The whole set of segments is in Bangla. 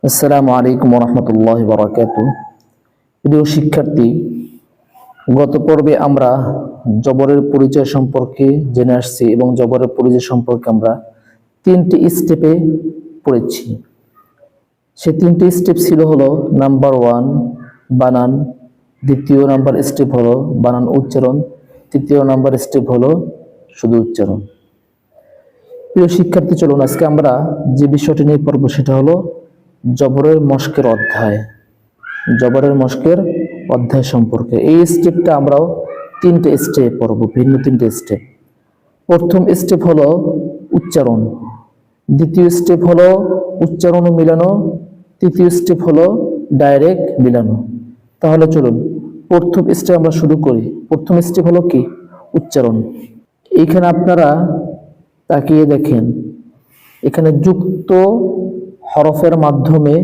আসসালামু আলাইকুম ওয়া রাহমাতুল্লাহি ওয়া বারাকাতুহু। প্রিয় শিক্ষার্থী, গত পর্বে আমরা জবরের পরিচয় সম্পর্কে জেনে আসছি এবং জবরের পরিচয় সম্পর্কে আমরা তিনটি স্টেপে পড়েছি। সেই তিনটি স্টেপ ছিল হলো নাম্বার 1 বানান, দ্বিতীয় নাম্বার স্টেপ হলো বানান উচ্চারণ, তৃতীয় নাম্বার স্টেপ হলো শুধু উচ্চারণ। প্রিয় শিক্ষার্থী, চলুন আজকে আমরা যে বিষয়টি নিয়ে পড়ব সেটা হলো জবরের মশকের অধ্যায়। জবরের মশকের অধ্যায় সম্পর্কে এই স্টেপটা আমরাও তিনটে স্টেপ পড়ব, ভিন্ন তিনটে স্টেপ। প্রথম স্টেপ হলো উচ্চারণ, দ্বিতীয় স্টেপ হলো উচ্চারণ ও মিলানো, তৃতীয় স্টেপ হলো ডাইরেক্ট মিলানো। তাহলে চলুন প্রথম স্টেপ আমরা শুরু করি। প্রথম স্টেপ হলো কি? উচ্চারণ। এইখানে আপনারা তাকিয়ে দেখেন, এখানে যুক্ত হরফের মাধ্যমে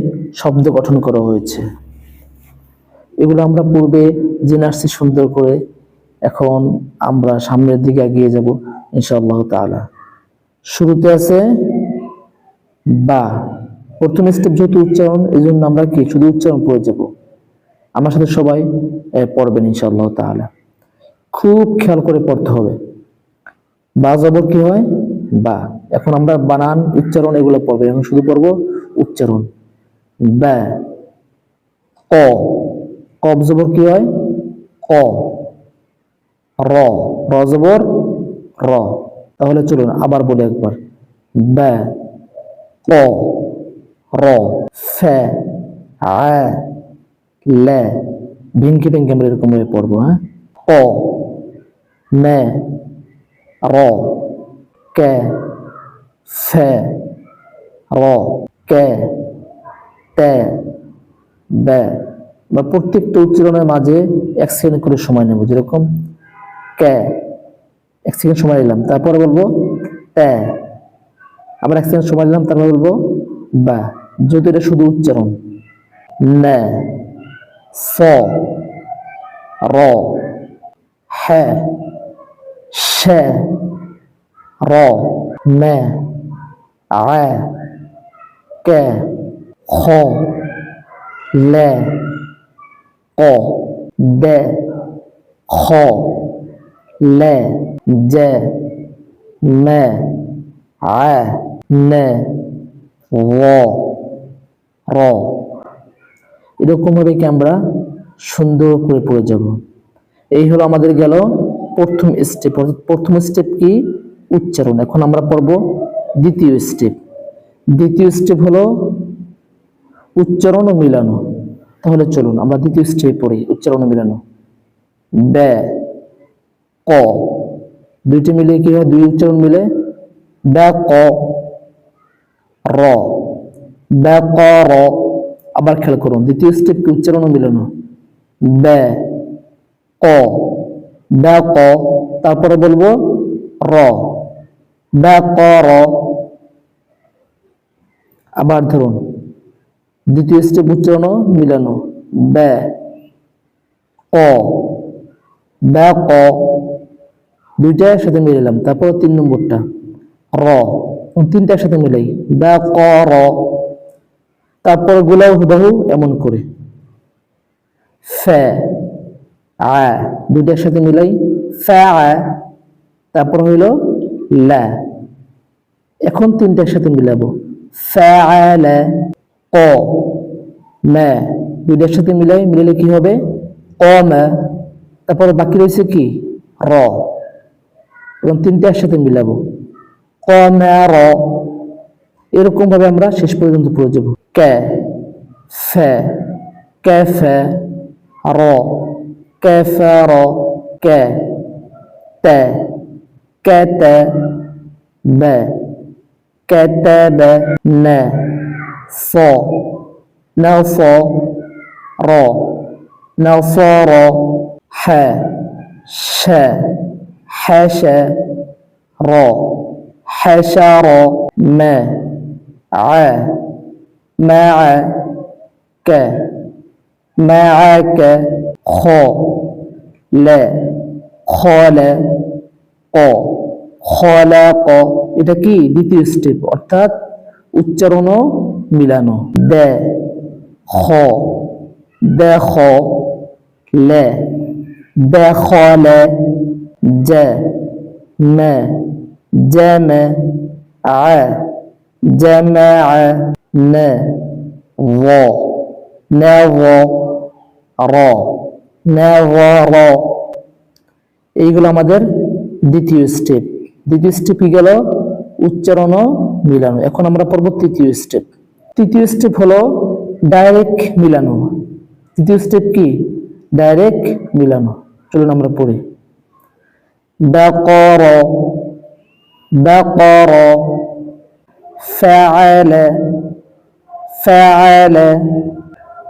শব্দ গঠন করা হয়েছে। এগুলো আমরা পূর্বে জেনে আসছি সুন্দর করে। এখন আমরা সামনের দিকে এগিয়ে যাব ইনশাআল্লাহ তাআলা। শুরুতে আছে বা। প্রথম স্টেপ যেহেতু উচ্চারণ, এই জন্য আমরা কি শুধু উচ্চারণ পড়ে যাব। আমার সাথে সবাই পড়বেন ইনশাআল্লাহ তাআলা। খুব খেয়াল করে পড়তে হবে। বা জবর কি হয়? বা। এখন আমরা বানান উচ্চারণ এগুলো পড়বো, এখন শুধু পড়বো উচ্চারণ। বা। ক। কব জবর কি হয়? ক। র। র জবর র। তাহলে চলুন আবার বলি একবার। বা। ক। র। ফে। আ। লে। ভেঙ্গে ভেঙ্গে আমরা এরকম ভাবে পড়বো। হ্যাঁ। ক। মে। র। কে। ফে। র। কে। তে। বে। বা প্রত্যেকটা উচ্চারণের মাঝে 1 সেকেন্ড করে সময় নেব। যেরকম কে, 1 সেকেন্ড সময় নিলাম, তারপরে বলবো তে, আবার 1 সেকেন্ড সময় নিলাম, তারপরে বলবো বা। যেহেতু এটা শুধু উচ্চারণ। নে। স। র। হে। শে। র। মে। আ। কে। খ। লে। ক। দে। খ। লে। জে। মে। আ। নে। র। র। এরকম ভাবে কি আমরা সুন্দর করে পড়ে যাব। এই হলো আমাদের গেল প্রথম স্টেপ। প্রথম স্টেপ কি? উচ্চারণ। এখন আমরা পড়ব দ্বিতীয় স্টেপ। দ্বিতীয় স্টেপ হলো উচ্চারণ ও মিলানো। তাহলে চলুন আমরা দ্বিতীয় স্টেপ পড়ি, উচ্চারণ ও মিলানো। বে। ক। দুইটি মিলে কি হয়? দুই উচ্চারণ মিলে বে ক র। বে ক র। আবার খেয়াল করুন, দ্বিতীয় স্টেপ কি? উচ্চারণ ও মিলানো। বে ক। বে ক। তারপরে বলবো র। বে ক র। আবার ধরুন দ্বিতীয় স্টেপ উচ্চারণ ও মিলানো। বে ক। বে ক। দুইটা একসাথে মিলালাম, তারপর 3 নম্বরটা র। তিনটা একসাথে মিলাই বে ক র। তারপর গুলাও হুবাহু এমন করে ফে আ। দুইটা একসাথে মিলাই ফে আ। তারপর হইল লা। এখন তিনটা একসাথে মিলাবো ফে আ লা। ক। মে। দুইটা একসাথে মিলাই, মিলালে কি হবে? ক মে। তারপর বাকি রয়েছে কি? র। এবং তিনটা একসাথে মিলাবো ক মে র। এরকম ভাবে আমরা শেষ পর্যন্ত পড়ে যাব। কে। ফে। কে ফে। র। কে ফে র। কে। তে। কে তে। বে। কে তে বে। নে। ফ। নে ফ। র। নে ফ র। হে। শে। হে শে। র। হে শে র। মে। আ। মে আ। কে। মে আ কে। খ। লে। খ লে। ক। খ লে ক। এটা কি? দ্বিতীয় স্টেপ, অর্থাৎ উচ্চারণ ও মিলানো। দে খ, দেখ লে, দেখলে, জে মে, জেমে, আ জেমে, নে ভ, নেভ, র, নেভ র। এইগুলো আমাদের দ্বিতীয় স্টেপ। দ্বিতীয় স্টেপ কি গেল? উচ্চারণ ও মিলানো। এখন আমরা পড়ব তৃতীয় স্টেপ। তৃতীয় স্টেপ হলো ডাইরেক্ট মিলানো। তৃতীয় স্টেপ কি? ডাইরেক্ট মিলানো। চলুন আমরা পড়ি। বাকর, বাকর, ফাআল, ফাআল।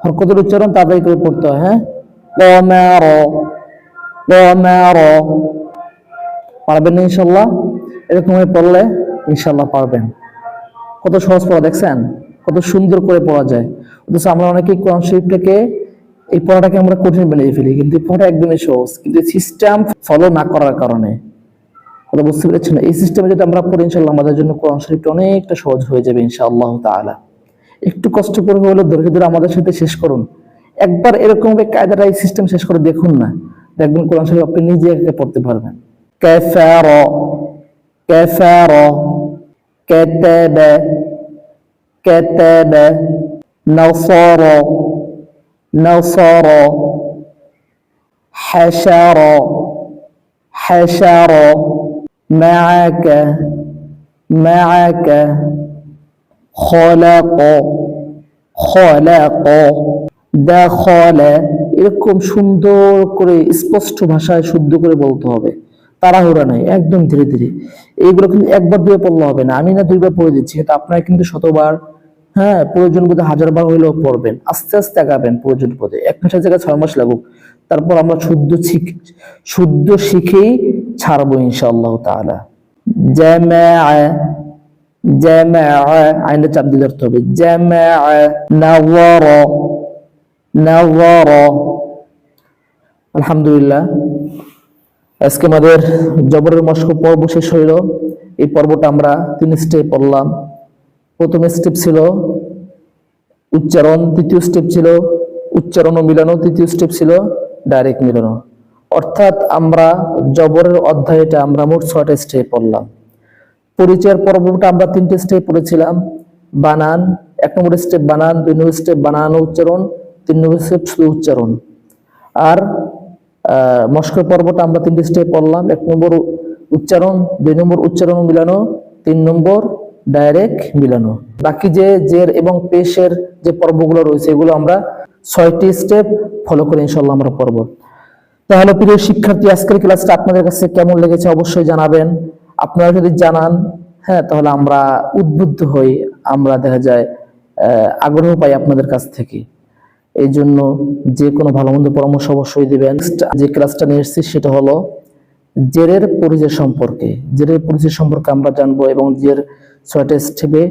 হরকতের উচ্চারণ তাড়াতাড়ি করে পড়তে হয়। হ্যাঁ, কমার, কমার। পারবেন না ইনশাল্লাহ? এরকম ভাবে পড়লে ইনশাল্লাহ পারবেন। কত সহজ পড়া দেখছেন, কত সুন্দর করে পড়া যায়। অথচ আমরা অনেকেই কোরআন শরীফটাকে, এই পড়াটাকে আমরা কঠিন বানিয়ে ফেলি, কিন্তু এই পড়াটা একদমই সহজ, কিন্তু সিস্টেম ফলো না করার কারণে। কথা বুঝতে পেরেছেন? এই সিস্টেমে যদি আমরা পড়ি ইনশাল্লাহ আমাদের জন্য কোরআন শরীফটা অনেকটা সহজ হয়ে যাবে ইনশাআল্লাহ তাআলা। একটু কষ্ট করে হলেও ধৈর্য ধরে আমাদের সাথে শেষ করুন। একবার এরকম ভাবে কায়দাটা, এই সিস্টেম শেষ করে দেখুন না, দেখবেন কোরআন শরীফ আপনি নিজে একা পড়তে পারবেন। কাফার, কাফার, কাতাব, কাতাব, নাসার, নাসার, হাশার, হাশার, معك, معك, خلق, خلق, دخل। এরকম সুন্দর করে স্পষ্ট ভাষায় শুদ্ধ করে বলতে হবে, তাড়াহুড়া নাই, একদম ধীরে ধীরে। এইগুলো কিন্তু একবার দুয়ে পড়লে হবে না, আমি না দুইবার পড়ে দিচ্ছি, এটা আপনারা কিন্তু শতবার, হ্যাঁ প্রয়োজন বোধে 1000 বার হইলেও পড়বেন। আস্তে আস্তে আগাবেন, প্রয়োজন বোধে 1 মাসের জায়গায় 6 মাস লাগুক, তারপর আমরা শুদ্ধ শিখেই ছাড়বো ইনশাআল্লাহ তাআলা। জামাআ, জামাআ, আইনটা চাপ দিয়ে ধরতে হবে। জামাআ, নাওয়ারা, নাওয়ারা। আলহামদুলিল্লাহ, আজকে আমাদের জবরের মশক পর্ব শেষ হইল। এই পর্বটা আমরা 3 স্টেপ পড়লাম। প্রথম স্টেপ ছিল উচ্চারণ, দ্বিতীয় স্টেপ ছিল উচ্চারণ ও মিলানো, তৃতীয় স্টেপ ছিল ডাইরেক্ট মিলানো। অর্থাৎ আমরা জবরের অধ্যায়টা আমরা মোট 6টা স্টেপ পড়লাম। পরিচয়ের পর্বটা আমরা 3টে স্টেপ পড়েছিলাম। বানান, 1 নম্বর স্টেপ বানান, 2 নম্বর স্টেপ বানান ও উচ্চারণ, 3 নম্বর স্টেপ শুধু উচ্চারণ। আর মশকের পর্বটা আমরা 3টে স্টেপ পড়লাম। 1 নম্বর উচ্চারণ, 2 নম্বর উচ্চারণ ও মিলানো, 3 নম্বর ডাইরেক্ট মিলানো। বাকি যে জের এবং পেশের যে পর্বগুলো রয়েছে এগুলো আমরা 6টি স্টেপ ফলো করে ইনশাআল্লাহ আমরা পড়ব। তাহলে প্রিয় শিক্ষার্থী, আজকের ক্লাসটা আপনাদের কাছে কেমন লেগেছে অবশ্যই জানাবেন। আপনারা যদি জানান, হ্যাঁ, তাহলে আমরা উদ্বুদ্ধ হই, আমরা দেখা যায় আগ্রহ পাই আপনাদের কাছ থেকে। এই জন্য যে কোনো ভালো মন্দ পরামর্শ অবশ্যই দিবেন। যে ক্লাসটা নিয়ে এসেছি সেটা হলো জেরের পরিচয় সম্পর্কে। জেরের পরিচয় সম্পর্কে আমরা জানবো এবং জের 6টা স্টেপে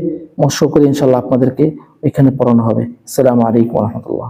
মশক করে ইনশাআল্লাহ আপনাদেরকে এখানে পড়ানো হবে। আসসালামু আলাইকুম ওয়া রাহমাতুল্লাহ।